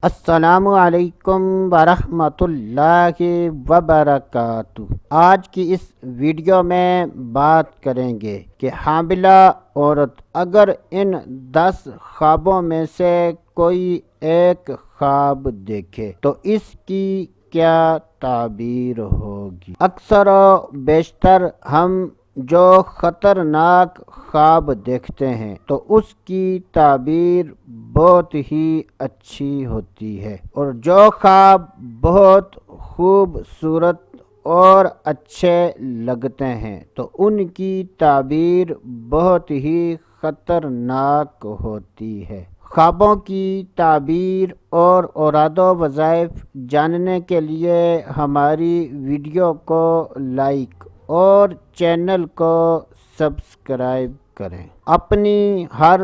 السلام علیکم ورحمۃ اللہ وبرکاتہ۔ آج کی اس ویڈیو میں بات کریں گے کہ حاملہ عورت اگر ان 10 خوابوں میں سے کوئی ایک خواب دیکھے تو اس کی کیا تعبیر ہوگی۔ اکثر و بیشتر ہم جو خطرناک خواب دیکھتے ہیں تو اس کی تعبیر بہت ہی اچھی ہوتی ہے، اور جو خواب بہت خوبصورت اور اچھے لگتے ہیں تو ان کی تعبیر بہت ہی خطرناک ہوتی ہے۔ خوابوں کی تعبیر اور اوراد و وظائف جاننے کے لیے ہماری ویڈیو کو لائک اور چینل کو سبسکرائب کریں۔ اپنی ہر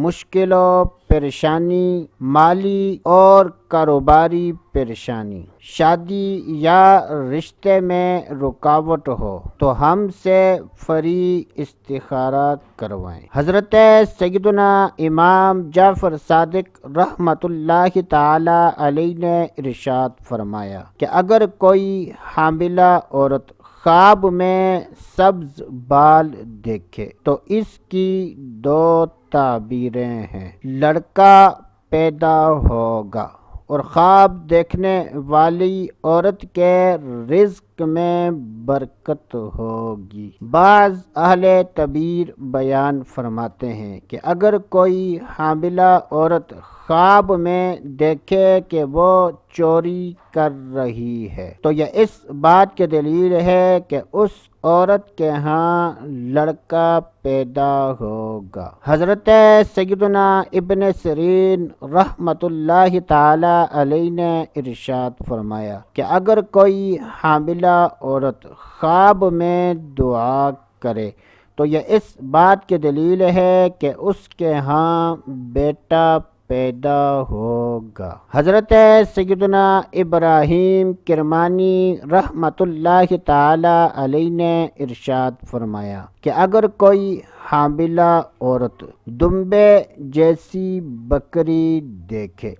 مشکل و پریشانی، مالی اور کاروباری پریشانی، شادی یا رشتے میں رکاوٹ ہو تو ہم سے فری استخارہ کروائیں۔ حضرت سیدنا امام جعفر صادق رحمۃ اللہ تعالی علیہ نے ارشاد فرمایا کہ اگر کوئی حاملہ عورت خواب میں سبز بال دیکھے تو اس کی 2 تعبیریں ہیں: لڑکا پیدا ہوگا، اور خواب دیکھنے والی عورت کے رزق میں برکت ہوگی۔ بعض اہل تعبیر بیان فرماتے ہیں کہ اگر کوئی حاملہ عورت خواب میں دیکھے کہ وہ چوری کر رہی ہے تو یہ اس بات کی دلیل ہے کہ اس عورت کے ہاں لڑکا پیدا ہوگا۔ حضرت سیدنا ابن سیرین رحمۃ اللہ تعالی علیہ نے ارشاد فرمایا کہ اگر کوئی حاملہ عورت خواب میں دعا کرے تو یہ اس بات کی دلیل ہے کہ اس کے ہاں بیٹا پیدا ہوگا۔ حضرت سیدنا ابراہیم کرمانی رحمۃ اللہ تعالی علیہ نے ارشاد فرمایا کہ اگر کوئی حاملہ عورت دمبے جیسی بکری دیکھے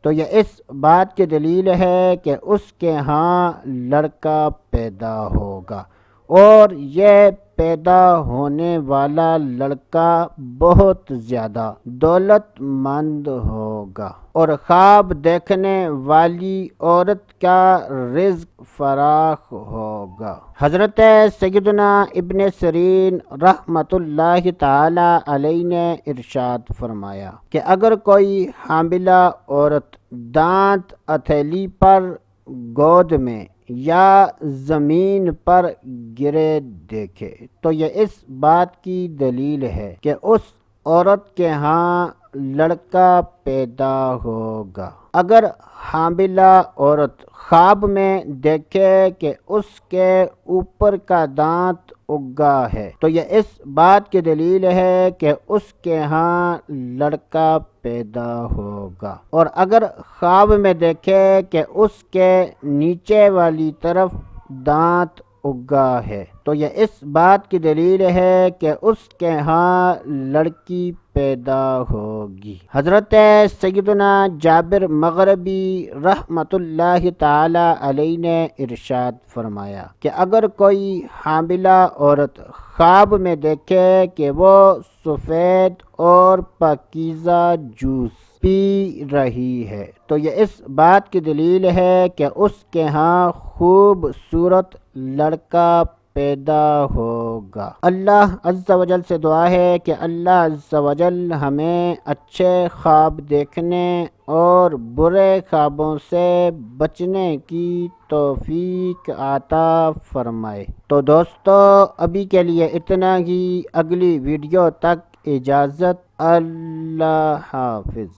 تو یہ اس بات کی دلیل ہے کہ اس کے ہاں لڑکا پیدا ہوگا، اور یہ پیدا ہونے والا لڑکا بہت زیادہ دولت مند ہوگا، اور خواب دیکھنے والی عورت کا رزق فراخ ہوگا۔ حضرت سیدنا ابن سیرین رحمۃ اللہ تعالی علیہ نے ارشاد فرمایا کہ اگر کوئی حاملہ عورت دانت ہتھیلی پر، گود میں یا زمین پر گرے دیکھے تو یہ اس بات کی دلیل ہے کہ اس عورت کے ہاں لڑکا پیدا ہوگا۔ اگر حاملہ عورت خواب میں دیکھے کہ اس کے اوپر کا دانت اگا ہے تو یہ اس بات کی دلیل ہے کہ اس کے ہاں لڑکا پیدا ہوگا، اور اگر خواب میں دیکھے کہ اس کے نیچے والی طرف دانت اگا ہے تو یہ اس بات کی دلیل ہے کہ اس کے ہاں لڑکی پیدا ہوگی۔ حضرت سیدنا جابر مغربی رحمۃ اللہ تعالی علیہ نے ارشاد فرمایا کہ اگر کوئی حاملہ عورت خواب میں دیکھے کہ وہ سفید اور پاکیزہ جوس پی رہی ہے تو یہ اس بات کی دلیل ہے کہ اس کے ہاں خوبصورت لڑکا پیدا ہوگا۔ اللہ عز و جل سے دعا ہے کہ اللہ عز و جل ہمیں اچھے خواب دیکھنے اور برے خوابوں سے بچنے کی توفیق عطا فرمائے۔ تو دوستو ابھی کے لیے اتنا ہی، اگلی ویڈیو تک اجازت، اللہ حافظ۔